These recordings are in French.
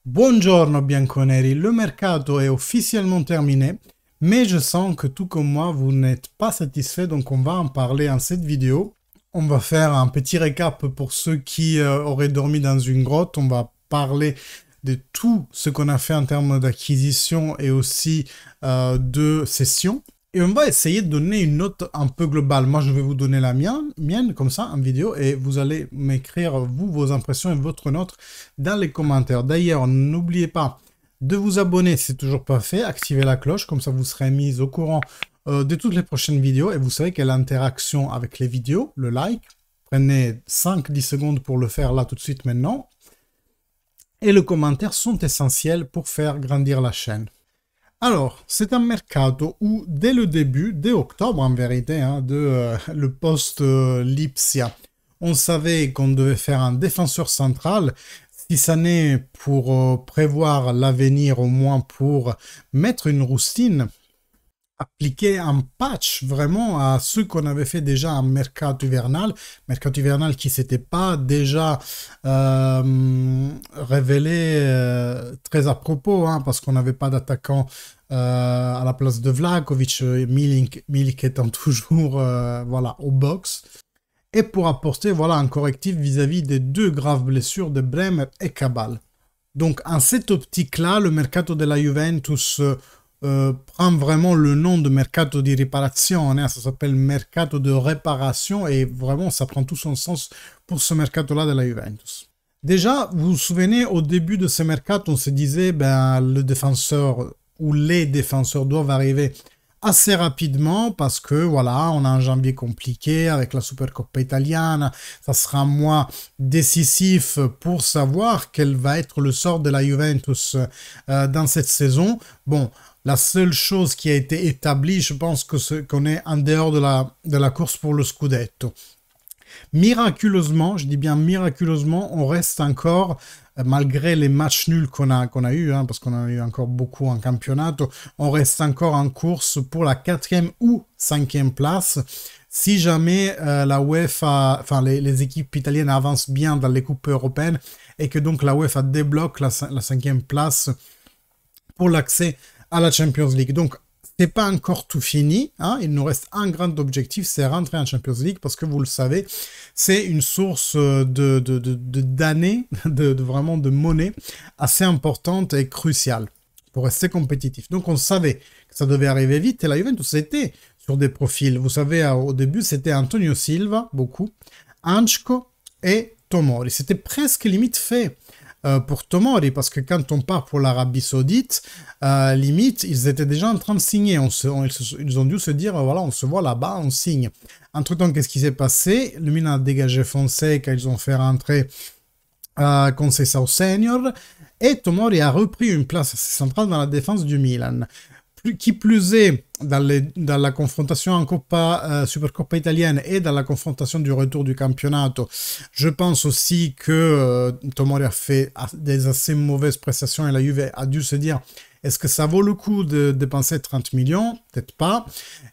Buongiorno bianconeri, le mercato est officiellement terminé, mais je sens que tout comme moi, vous n'êtes pas satisfait, donc on va en parler en cette vidéo. On va faire un petit récap pour ceux qui auraient dormi dans une grotte. On va parler de tout ce qu'on a fait en termes d'acquisition et aussi de session. Et on va essayer de donner une note un peu globale. Moi, je vais vous donner la mienne comme ça, en vidéo, et vous allez m'écrire, vous, vos impressions et votre note dans les commentaires. D'ailleurs, n'oubliez pas de vous abonner si c'est toujours pas fait, activez la cloche, comme ça vous serez mis au courant de toutes les prochaines vidéos, et vous savez quelle interaction avec les vidéos, le like. Prenez 5-10 secondes pour le faire là tout de suite maintenant. Et les commentaires sont essentiels pour faire grandir la chaîne. Alors, c'est un mercato où, dès le début, dès octobre en vérité, le poste Lipsia, on savait qu'on devait faire un défenseur central, si ça n'est pour prévoir l'avenir, au moins pour mettre une roustine, appliquer un patch vraiment à ce qu'on avait fait déjà en mercato hivernal qui s'était pas déjà révélé très à propos, parce qu'on n'avait pas d'attaquant à la place de Vlahovic, Milik étant toujours voilà, au box. Et pour apporter voilà, un correctif vis-à-vis des deux graves blessures de Bremer et Cabal. Donc en cette optique-là, le mercato de la Juventus prend vraiment le nom de mercato di riparazione, ça s'appelle mercato de réparation, et vraiment ça prend tout son sens pour ce mercato-là de la Juventus. Déjà, vous vous souvenez, au début de ce mercato, on se disait le défenseur ou les défenseurs doivent arriver assez rapidement parce que voilà, on a un janvier compliqué avec la Supercoppa italiana, ça sera un mois décisif pour savoir quel va être le sort de la Juventus dans cette saison. Bon, la seule chose qui a été établie, je pense qu'on est en dehors de la course pour le Scudetto. Miraculeusement, je dis bien miraculeusement, on reste encore, malgré les matchs nuls qu'on a eu, parce qu'on en a eu encore beaucoup en championnat, on reste encore en course pour la 4e ou 5e place. Si jamais la UEFA, enfin les équipes italiennes avancent bien dans les coupes européennes et que donc la UEFA débloque la 5e place pour l'accès à la Champions League. Donc, c'est pas encore tout fini, il nous reste un grand objectif, c'est rentrer en Champions League, parce que vous le savez, c'est une source d'années, vraiment de monnaie assez importante et cruciale pour rester compétitif. Donc on savait que ça devait arriver vite, et la Juventus était sur des profils. Vous savez, au début, c'était Antonio Silva, beaucoup, Anchko et Tomori. C'était presque limite fait pour Tomori, parce que quand on part pour l'Arabie Saoudite, limite, ils étaient déjà en train de signer. Ils ont dû se dire, voilà, on se voit là-bas, on signe. Entre-temps, qu'est-ce qui s'est passé? Le Milan a dégagé Fonseca, ils ont fait rentrer Conceição Senior, et Tomori a repris une place assez centrale dans la défense du Milan. Qui plus est, dans la confrontation en Supercoppa italienne et dans la confrontation du retour du campionato, je pense aussi que Tomori a fait des assez mauvaises prestations, et la Juve a dû se dire, est-ce que ça vaut le coup de dépenser 30 millions? Peut-être pas.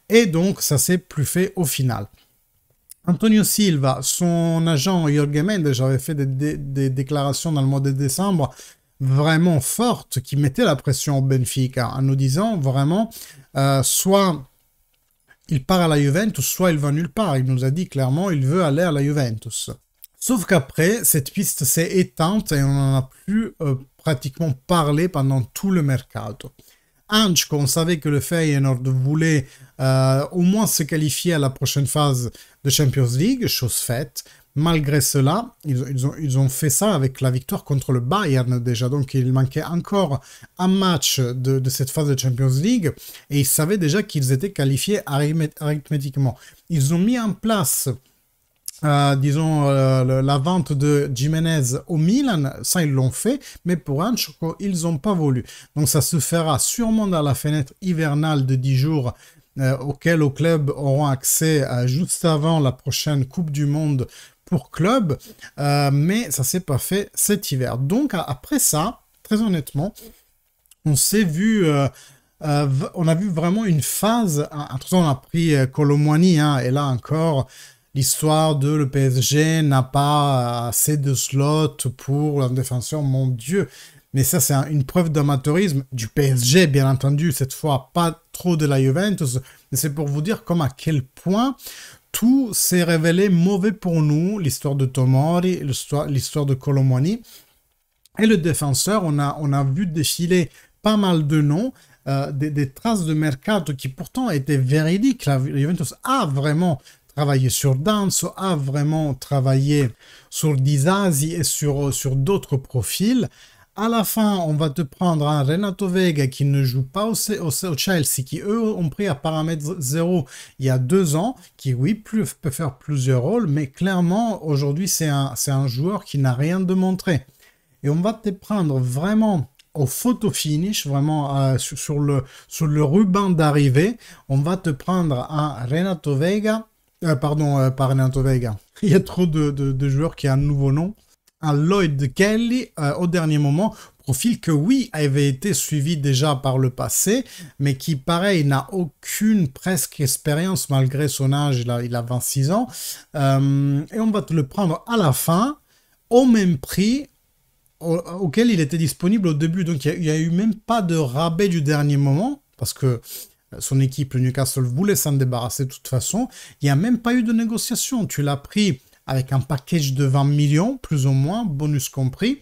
Et donc, ça s'est plus fait au final. Antonio Silva, son agent Jorge Mendes avait fait des déclarations dans le mois de décembre vraiment forte, qui mettait la pression au Benfica en nous disant vraiment soit il part à la Juventus, soit il va nulle part. Il nous a dit clairement il veut aller à la Juventus. Sauf qu'après, cette piste s'est éteinte et on n'en a plus pratiquement parlé pendant tout le mercato. Anchko, on savait que le Feyenoord voulait au moins se qualifier à la prochaine phase de Champions League, chose faite. Malgré cela, ils ont fait ça avec la victoire contre le Bayern déjà. Donc il manquait encore un match de cette phase de Champions League, et ils savaient déjà qu'ils étaient qualifiés arithmétiquement. Ils ont mis en place, disons, la vente de Jiménez au Milan. Ça, ils l'ont fait, mais pour Anchko, ils n'ont pas voulu. Donc ça se fera sûrement dans la fenêtre hivernale de 10 jours auquel au club auront accès juste avant la prochaine Coupe du Monde pour club, mais ça s'est pas fait cet hiver. Donc après ça, très honnêtement, on s'est vu, on a vu vraiment une phase. Entre temps, on a pris Colomwani, et là encore, l'histoire de le PSG n'a pas assez de slots pour un défenseur, mon Dieu. Mais ça, c'est une preuve d'amateurisme du PSG, bien entendu, cette fois, pas trop de la Juventus. Mais c'est pour vous dire comme à quel point tout s'est révélé mauvais pour nous, l'histoire de Tomori, l'histoire de Kolo Muani. Et le défenseur, on a vu défiler pas mal de noms, des traces de mercato qui pourtant étaient véridiques. La Juventus a vraiment travaillé sur Danso, a vraiment travaillé sur Disasi et sur d'autres profils. À la fin, on va te prendre un Renato Vega qui ne joue pas au Chelsea, qui eux ont pris à paramètre 0 il y a 2 ans, qui oui peut faire plusieurs rôles, mais clairement aujourd'hui c'est un joueur qui n'a rien de montré. Et on va te prendre vraiment au photo finish, vraiment sur le ruban d'arrivée, on va te prendre un Renato Vega, pardon, pas Renato Vega, il y a trop de joueurs qui ont un nouveau nom, un Lloyd Kelly au dernier moment, profil que oui avait été suivi déjà par le passé, mais qui pareil n'a aucune presque expérience malgré son âge, il a 26 ans, et on va te le prendre à la fin, au même prix auquel il était disponible au début. Donc il n'y a eu même pas de rabais du dernier moment, parce que son équipe, le Newcastle, voulait s'en débarrasser de toute façon. Il n'y a même pas eu de négociation. Tu l'as pris avec un package de 20 millions, plus ou moins, bonus compris.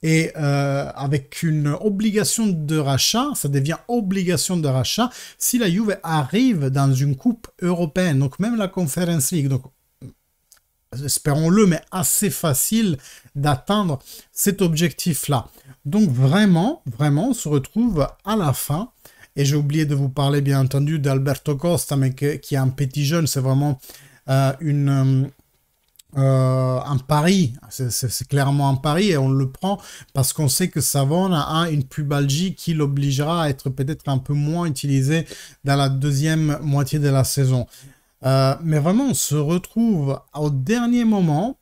Et avec une obligation de rachat, ça devient obligation de rachat si la Juve arrive dans une coupe européenne, donc même la Conference League. Donc espérons-le, mais assez facile d'atteindre cet objectif-là. Donc vraiment, on se retrouve à la fin. Et j'ai oublié de vous parler, bien entendu, d'Alberto Costa, mais qui est un petit jeune. C'est vraiment un pari. C'est clairement un pari et on le prend parce qu'on sait que Savona a une pubalgie qui l'obligera à être peut-être un peu moins utilisé dans la deuxième moitié de la saison. Mais vraiment, on se retrouve au dernier moment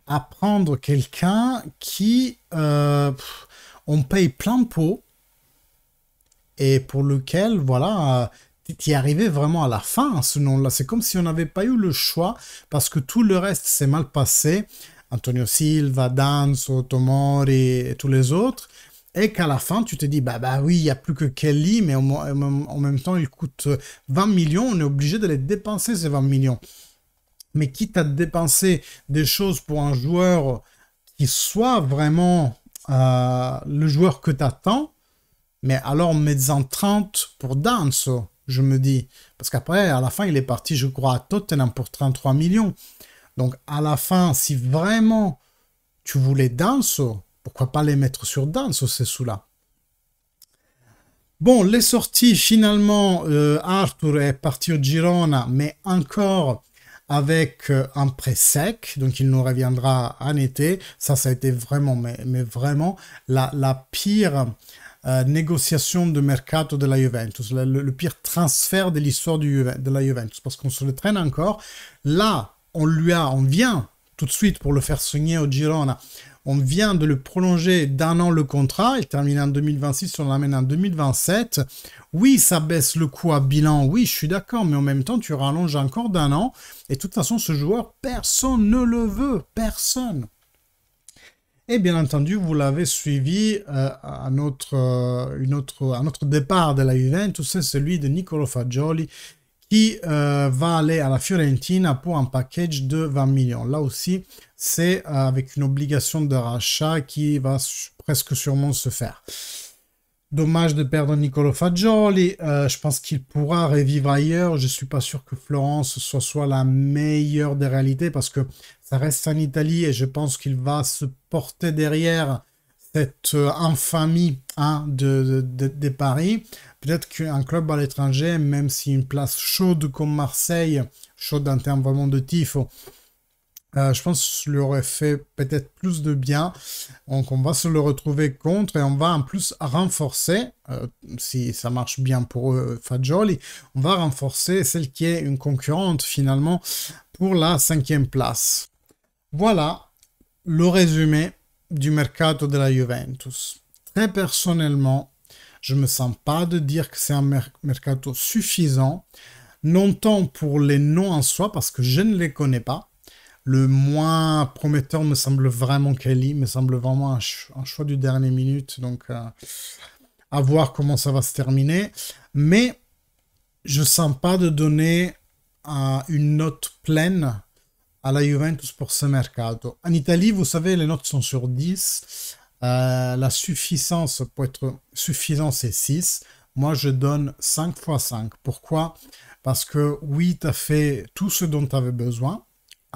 à prendre quelqu'un qui on paye plein de pot et pour lequel, voilà, t'y arrivé vraiment à la fin, ce nom-là. C'est comme si on n'avait pas eu le choix parce que tout le reste s'est mal passé. Antonio Silva, Danso, Tomori et tous les autres. Et qu'à la fin, tu te dis, bah oui, il n'y a plus que Kelly, mais en même temps, il coûte 20 millions, on est obligé de les dépenser, ces 20 millions. Mais quitte à dépenser des choses pour un joueur qui soit vraiment le joueur que tu attends, mais alors mets-en 30 pour Danso, je me dis. Parce qu'après, à la fin, il est parti, je crois, à Tottenham pour 33 millions. Donc, à la fin, si vraiment tu voulais Danso, pourquoi pas les mettre sur Danso, ces sous-là? Bon, les sorties, finalement, Arthur est parti au Girona, mais encore avec un prêt sec, donc il nous reviendra en été. Ça a été vraiment, mais vraiment, la pire négociation de mercato de la Juventus, le pire transfert de l'histoire de la Juventus, parce qu'on se le traîne encore. Là, on vient tout de suite pour le faire signer au Girona. On vient de le prolonger d'un an le contrat, il termine en 2026, on l'amène en 2027. Oui, ça baisse le coût à bilan, oui, je suis d'accord, mais en même temps, tu rallonges encore d'un an. Et de toute façon, ce joueur, personne ne le veut, personne. Et bien entendu, vous l'avez suivi à notre départ de la Juventus, c'est celui de Nicolo Fagioli, qui va aller à la Fiorentina pour un package de 20 millions. Là aussi, c'est avec une obligation de rachat qui va presque sûrement se faire. Dommage de perdre Nicolo Fagioli. Je pense qu'il pourra revivre ailleurs. Je ne suis pas sûr que Florence soit la meilleure des réalités parce que ça reste en Italie et je pense qu'il va se porter derrière cette infamie des paris. Peut-être qu'un club à l'étranger, même si une place chaude comme Marseille, chaude en termes vraiment de tifo, je pense que lui aurait fait peut-être plus de bien. Donc on va se le retrouver contre et on va en plus renforcer, si ça marche bien pour Fagioli, on va renforcer celle qui est une concurrente finalement pour la 5e place. Voilà le résumé du mercato de la Juventus. Très personnellement, je ne me sens pas de dire que c'est un mercato suffisant. non tant pour les noms en soi, parce que je ne les connais pas. Le moins prometteur me semble vraiment Kelly, me semble vraiment un choix du dernier minute, donc à voir comment ça va se terminer. Mais je sens pas de donner une note pleine à la Juventus pour ce mercato. En Italie, vous savez, les notes sont sur 10. La suffisance, pour être suffisant, c'est 6. Moi, je donne 5 fois 5. Pourquoi? Parce que oui, tu as fait tout ce dont tu avais besoin.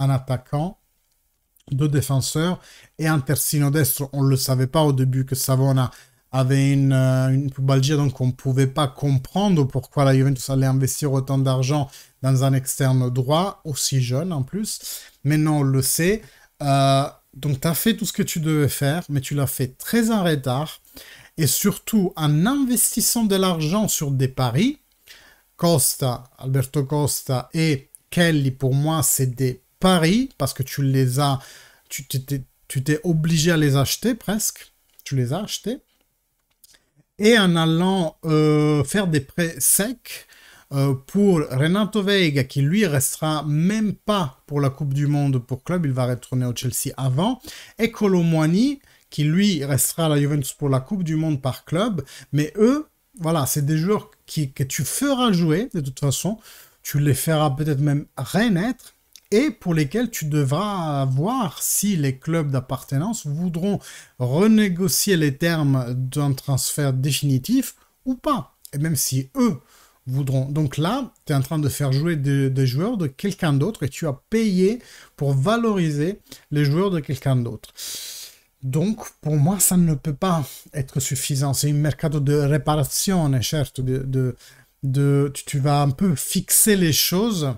Un attaquant, deux défenseurs et un terzino destro. On ne le savait pas au début que Savona avait une pubalgia, donc on ne pouvait pas comprendre pourquoi la Juventus allait investir autant d'argent dans un externe droit, aussi jeune en plus. Maintenant, on le sait. Donc, tu as fait tout ce que tu devais faire, mais tu l'as fait très en retard. Et surtout, en investissant de l'argent sur des paris, Costa, Alberto Costa et Kelly, pour moi, c'est des paris, parce que tu t'es obligé à les acheter presque. Tu les as achetés. Et en allant faire des prêts secs pour Renato Veiga, qui lui restera même pas pour la Coupe du Monde pour club, il va retourner au Chelsea avant, et Kolo Muani, qui lui restera à la Juventus pour la Coupe du Monde par club, mais eux, voilà, c'est des joueurs que tu feras jouer, de toute façon, tu les feras peut-être même renaître, et pour lesquels tu devras voir si les clubs d'appartenance voudront renégocier les termes d'un transfert définitif ou pas. Et même si eux voudront. Donc là, tu es en train de faire jouer des joueurs de quelqu'un d'autre et tu as payé pour valoriser les joueurs de quelqu'un d'autre. Donc, pour moi, ça ne peut pas être suffisant. C'est un mercato de réparation, certes. Tu vas un peu fixer les choses,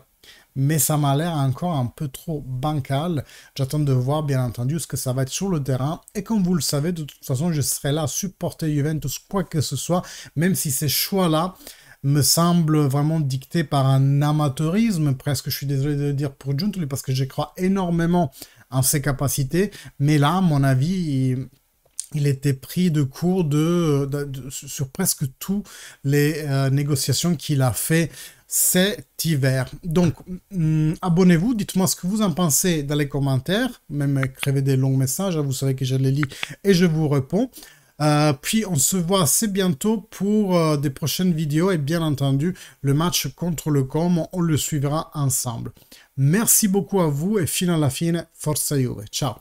mais ça m'a l'air encore un peu trop bancal. J'attends de voir, bien entendu, ce que ça va être sur le terrain. Et comme vous le savez, de toute façon, je serai là à supporter Juventus, quoi que ce soit, même si ces choix-là me semblent vraiment dictés par un amateurisme, presque, je suis désolé de le dire pour Giuntoli, parce que je crois énormément en ses capacités. Mais là, à mon avis, il était pris de court sur presque toutes les négociations qu'il a fait cet hiver. Donc, abonnez-vous, dites-moi ce que vous en pensez dans les commentaires, même écrivez des longs messages, vous savez que je les lis et je vous réponds. Puis on se voit assez bientôt pour des prochaines vidéos et bien entendu le match contre le Com, on le suivra ensemble. Merci beaucoup à vous et fino alla fine, forza Juve, ciao!